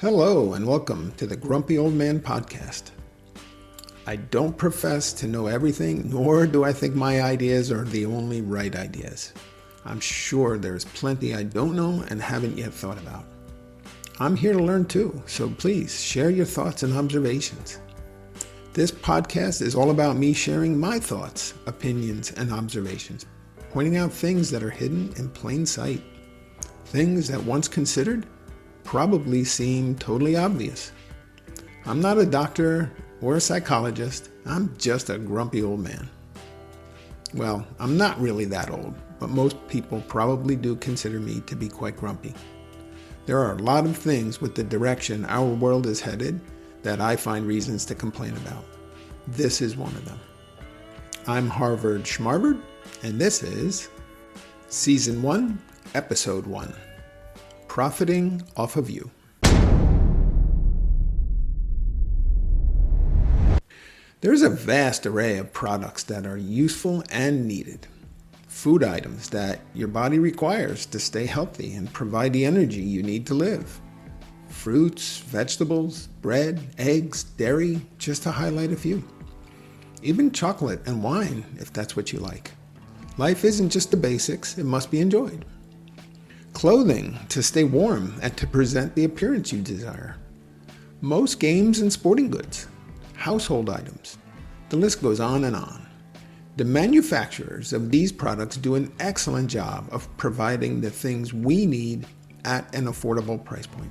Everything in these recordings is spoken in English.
Hello and welcome to the Grumpy Old Man Podcast. I don't profess to know everything, nor do I think my ideas are the only right ideas. I'm sure there's plenty I don't know and haven't yet thought about. I'm here to learn too, so please share your thoughts and observations. This podcast is all about me sharing my thoughts, opinions, and observations, pointing out things that are hidden in plain sight, things that once considered probably seem totally obvious. I'm not a doctor or a psychologist. I'm just a grumpy old man. Well, I'm not really that old, but most people probably do consider me to be quite grumpy. There are a lot of things with the direction our world is headed that I find reasons to complain about. This is one of them. I'm Harvard Schmarvard, and this is Season 1, Episode 1. Profiting off of you. There's a vast array of products that are useful and needed. Food items that your body requires to stay healthy and provide the energy you need to live. Fruits, vegetables, bread, eggs, dairy, just to highlight a few. Even chocolate and wine, if that's what you like. Life isn't just the basics, it must be enjoyed. Clothing to stay warm and to present the appearance you desire. Most games and sporting goods. Household items. The list goes on and on. The manufacturers of these products do an excellent job of providing the things we need at an affordable price point.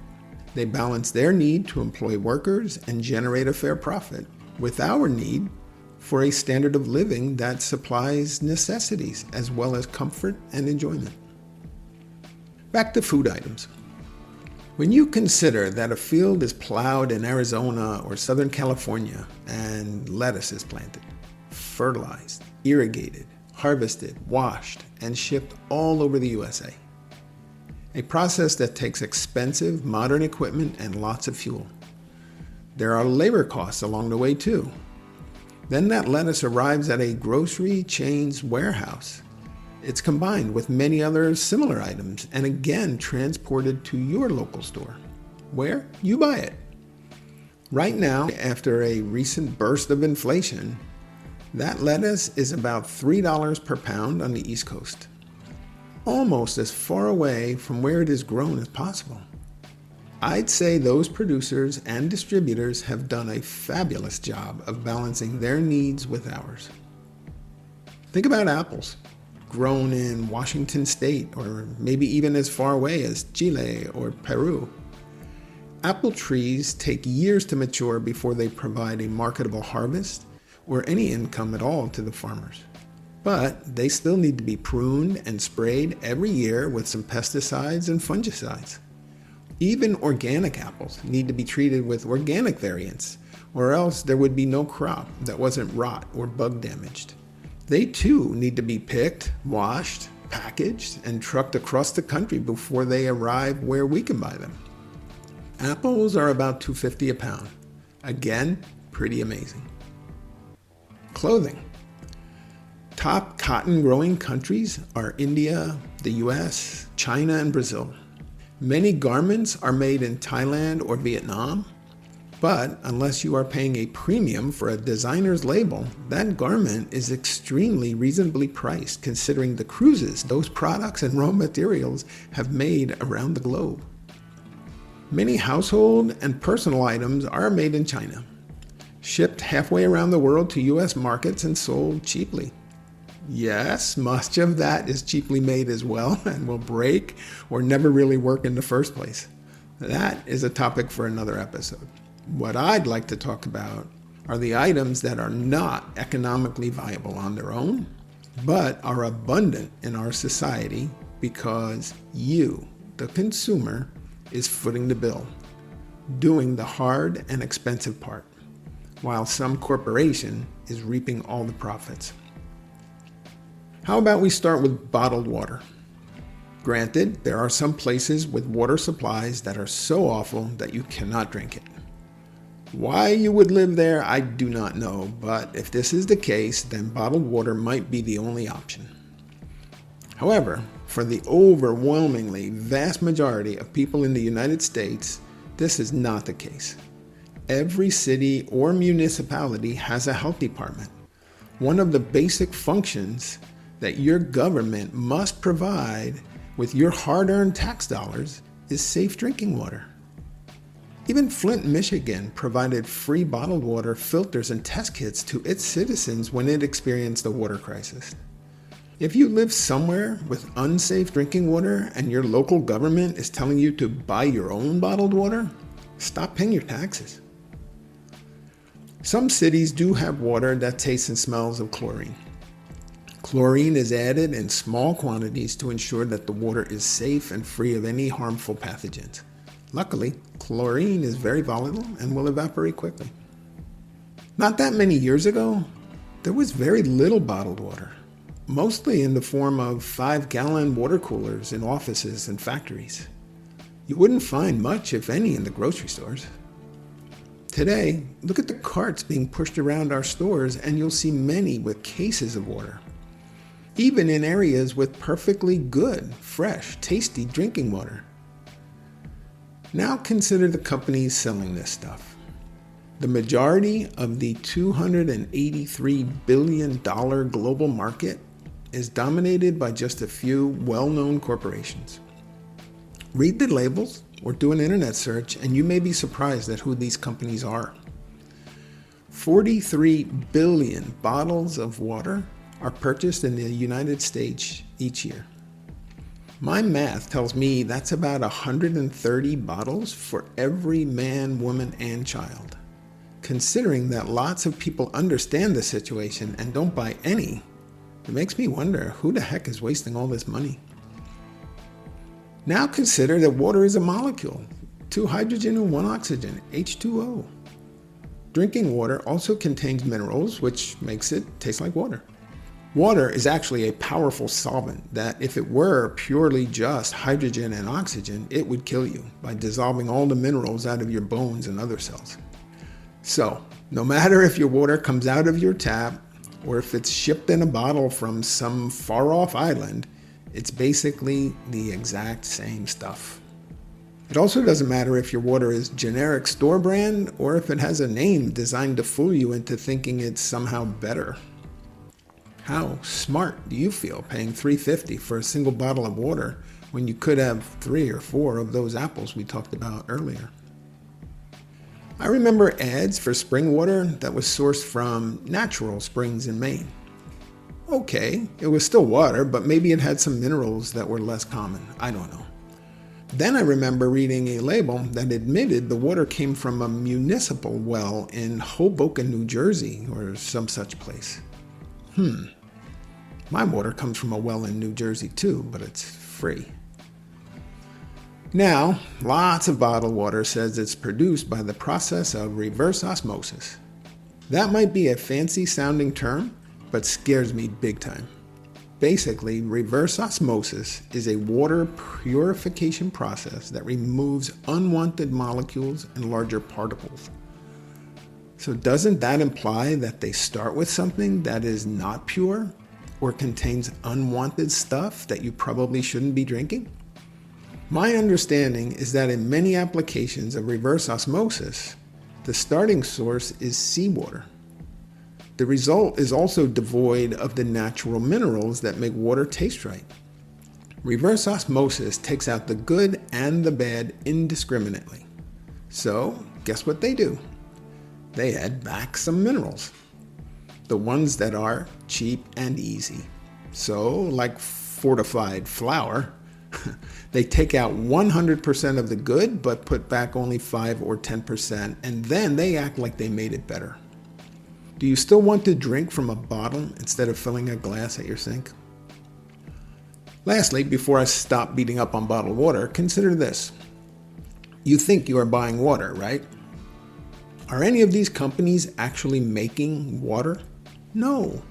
They balance their need to employ workers and generate a fair profit with our need for a standard of living that supplies necessities as well as comfort and enjoyment. Back to food items. When you consider that a field is plowed in Arizona or Southern California and lettuce is planted, fertilized, irrigated, harvested, washed, and shipped all over the USA, a process that takes expensive modern equipment and lots of fuel. There are labor costs along the way too. Then that lettuce arrives at a grocery chain's warehouse. It's combined with many other similar items and again transported to your local store, where you buy it. Right now, after a recent burst of inflation, that lettuce is about $3 per pound on the East Coast, almost as far away from where it is grown as possible. I'd say those producers and distributors have done a fabulous job of balancing their needs with ours. Think about apples. Grown in Washington State, or maybe even as far away as Chile or Peru. Apple trees take years to mature before they provide a marketable harvest or any income at all to the farmers. But they still need to be pruned and sprayed every year with some pesticides and fungicides. Even organic apples need to be treated with organic variants, or else there would be no crop that wasn't rot or bug damaged. They too need to be picked, washed, packaged, and trucked across the country before they arrive where we can buy them. Apples are about $2.50 a pound. Again, pretty amazing. Clothing. Top cotton growing countries are India, the US, China, and Brazil. Many garments are made in Thailand or Vietnam. But unless you are paying a premium for a designer's label, that garment is extremely reasonably priced considering the cruises those products and raw materials have made around the globe. Many household and personal items are made in China, shipped halfway around the world to US markets and sold cheaply. Yes, much of that is cheaply made as well and will break or never really work in the first place. That is a topic for another episode. What I'd like to talk about are the items that are not economically viable on their own, but are abundant in our society because you, the consumer, is footing the bill, doing the hard and expensive part, while some corporation is reaping all the profits. How about we start with bottled water? Granted, there are some places with water supplies that are so awful that you cannot drink it. Why you would live there, I do not know, but if this is the case, then bottled water might be the only option. However, for the overwhelmingly vast majority of people in the United States, This is not the case. Every city or municipality has a health department. One of the basic functions that your government must provide with your hard-earned tax dollars is safe drinking water. Even Flint, Michigan provided free bottled water filters and test kits to its citizens when it experienced a water crisis. If you live somewhere with unsafe drinking water and your local government is telling you to buy your own bottled water, stop paying your taxes. Some cities do have water that tastes and smells of chlorine. Chlorine is added in small quantities to ensure that the water is safe and free of any harmful pathogens. Luckily, chlorine is very volatile and will evaporate quickly. Not that many years ago, there was very little bottled water, mostly in the form of 5-gallon water coolers in offices and factories. You wouldn't find much, if any, in the grocery stores. Today, look at the carts being pushed around our stores and you'll see many with cases of water. Even in areas with perfectly good, fresh, tasty drinking water. Now consider the companies selling this stuff. The majority of the $283 billion global market is dominated by just a few well-known corporations. Read the labels or do an internet search and you may be surprised at who these companies are. 43 billion bottles of water are purchased in the United States each year. My math tells me that's about 130 bottles for every man, woman, and child. Considering that lots of people understand the situation and don't buy any, it makes me wonder who the heck is wasting all this money. Now consider that water is a molecule, 2 hydrogen and 1 oxygen, H2O. Drinking water also contains minerals, which makes it taste like water. Water is actually a powerful solvent that, if it were purely just hydrogen and oxygen, it would kill you by dissolving all the minerals out of your bones and other cells. So, no matter if your water comes out of your tap or if it's shipped in a bottle from some far-off island, it's basically the exact same stuff. It also doesn't matter if your water is generic store brand or if it has a name designed to fool you into thinking it's somehow better. How smart do you feel paying $3.50 for a single bottle of water when you could have 3 or 4 of those apples we talked about earlier? I remember ads for spring water that was sourced from natural springs in Maine. Okay, it was still water, but maybe it had some minerals that were less common. I don't know. Then I remember reading a label that admitted the water came from a municipal well in Hoboken, New Jersey, or some such place. My water comes from a well in New Jersey too, but it's free. Now, lots of bottled water says it's produced by the process of reverse osmosis. That might be a fancy sounding term, but scares me big time. Basically, reverse osmosis is a water purification process that removes unwanted molecules and larger particles. So doesn't that imply that they start with something that is not pure or contains unwanted stuff that you probably shouldn't be drinking? My understanding is that in many applications of reverse osmosis, the starting source is seawater. The result is also devoid of the natural minerals that make water taste right. Reverse osmosis takes out the good and the bad indiscriminately. So, guess what they do? They add back some minerals. The ones that are cheap and easy. So, like fortified flour, they take out 100% of the good, but put back only 5 or 10%, and then they act like they made it better. Do you still want to drink from a bottle instead of filling a glass at your sink? Lastly, before I stop beating up on bottled water, consider this. You think you are buying water, right? Are any of these companies actually making water? No.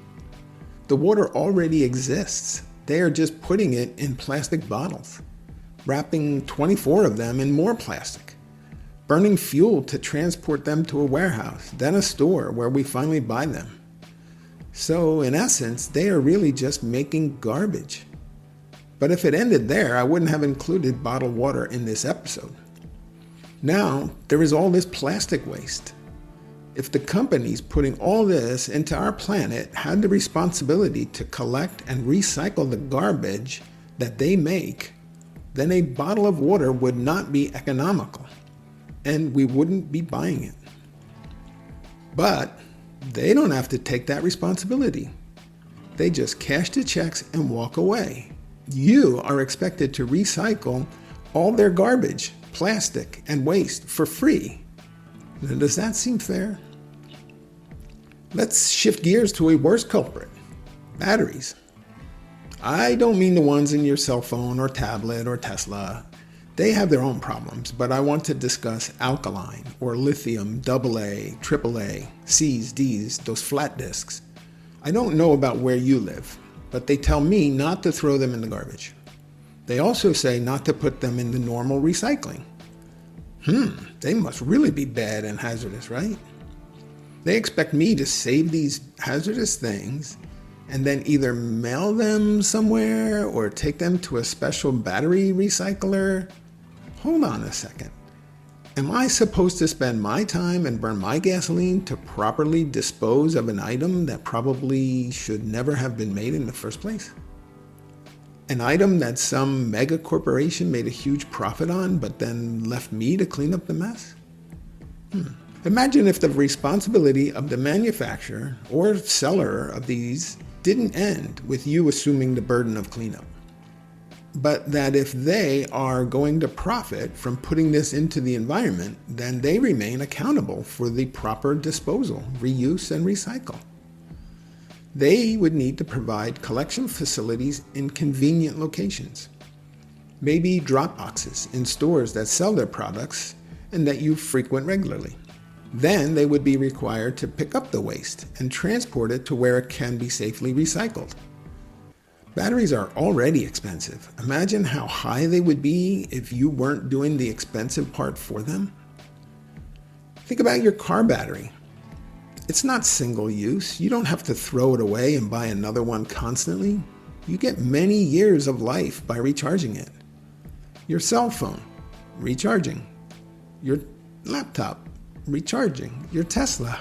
The water already exists. They are just putting it in plastic bottles, wrapping 24 of them in more plastic, burning fuel to transport them to a warehouse, then a store where we finally buy them. So in essence, they are really just making garbage. But if it ended there, I wouldn't have included bottled water in this episode. Now, there is all this plastic waste. If the companies putting all this into our planet had the responsibility to collect and recycle the garbage that they make, then a bottle of water would not be economical, and we wouldn't be buying it. But they don't have to take that responsibility. They just cash the checks and walk away. You are expected to recycle all their garbage, plastic, and waste for free. Now, does that seem fair? Let's shift gears to a worse culprit, batteries. I don't mean the ones in your cell phone or tablet or Tesla. They have their own problems, but I want to discuss alkaline or lithium AA, AAA, Cs, Ds, those flat disks. I don't know about where you live, but they tell me not to throw them in the garbage. They also say not to put them in the normal recycling. They must really be bad and hazardous, right? They expect me to save these hazardous things and then either mail them somewhere or take them to a special battery recycler. Hold on a second. Am I supposed to spend my time and burn my gasoline to properly dispose of an item that probably should never have been made in the first place? An item that some mega corporation made a huge profit on, but then left me to clean up the mess? Imagine if the responsibility of the manufacturer or seller of these didn't end with you assuming the burden of cleanup, but that if they are going to profit from putting this into the environment, then they remain accountable for the proper disposal, reuse, and recycle. They would need to provide collection facilities in convenient locations, maybe drop boxes in stores that sell their products and that you frequent regularly. Then they would be required to pick up the waste and transport it to where it can be safely recycled. Batteries are already expensive. Imagine how high they would be if you weren't doing the expensive part for them. Think about your car battery. It's not single use. You don't have to throw it away and buy another one constantly. You get many years of life by recharging it. Your cell phone, recharging. Your laptop, recharging. Your Tesla.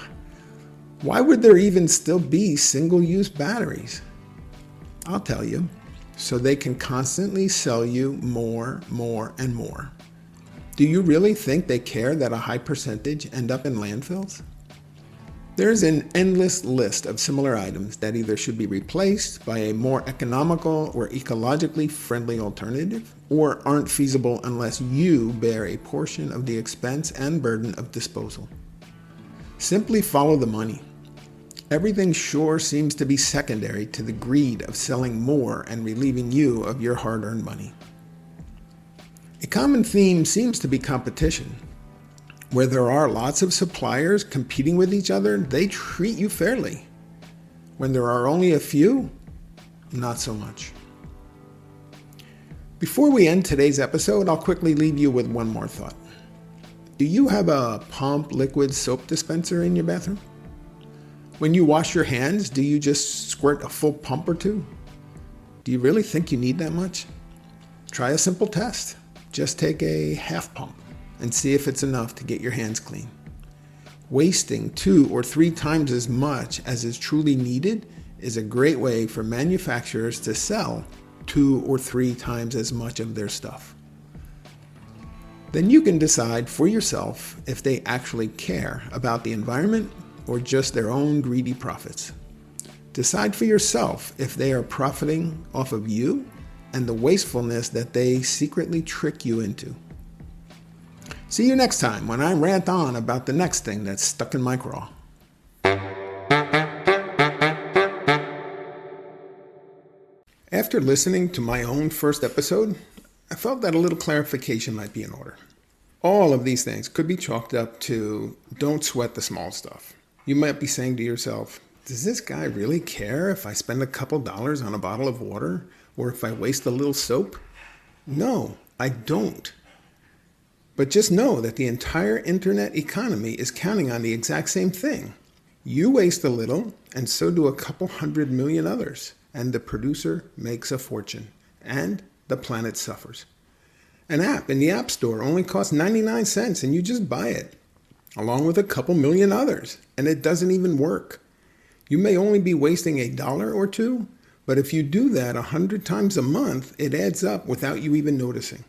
Why would there even still be single-use batteries? I'll tell you, so they can constantly sell you more, and more. Do you really think they care that a high percentage end up in landfills? There's an endless list of similar items that either should be replaced by a more economical or ecologically friendly alternative, or aren't feasible unless you bear a portion of the expense and burden of disposal. Simply follow the money. Everything sure seems to be secondary to the greed of selling more and relieving you of your hard-earned money. A common theme seems to be competition. Where there are lots of suppliers competing with each other, they treat you fairly. When there are only a few, not so much. Before we end today's episode, I'll quickly leave you with one more thought. Do you have a pump liquid soap dispenser in your bathroom? When you wash your hands, do you just squirt a full pump or two? Do you really think you need that much? Try a simple test. Just take a half pump and see if it's enough to get your hands clean. Wasting 2 or 3 times as much as is truly needed is a great way for manufacturers to sell 2 or 3 times as much of their stuff. Then you can decide for yourself if they actually care about the environment or just their own greedy profits. Decide for yourself if they are profiting off of you and the wastefulness that they secretly trick you into. See you next time when I rant on about the next thing that's stuck in my craw. After listening to my own first episode, I felt that a little clarification might be in order. All of these things could be chalked up to don't sweat the small stuff. You might be saying to yourself, does this guy really care if I spend a couple dollars on a bottle of water or if I waste a little soap? No, I don't. But just know that the entire internet economy is counting on the exact same thing. You waste a little, and so do a couple 100 million others, and the producer makes a fortune, and the planet suffers. An app in the App Store only costs 99 cents and you just buy it, along with a couple million others, and it doesn't even work. You may only be wasting $1 or $2, but if you do that 100 times a month, it adds up without you even noticing.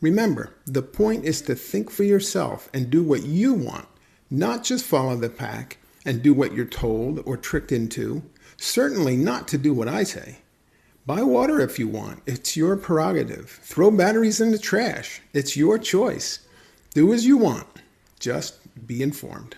Remember, the point is to think for yourself and do what you want, not just follow the pack and do what you're told or tricked into. Certainly not to do what I say. Buy water if you want. It's your prerogative. Throw batteries in the trash. It's your choice. Do as you want. Just be informed.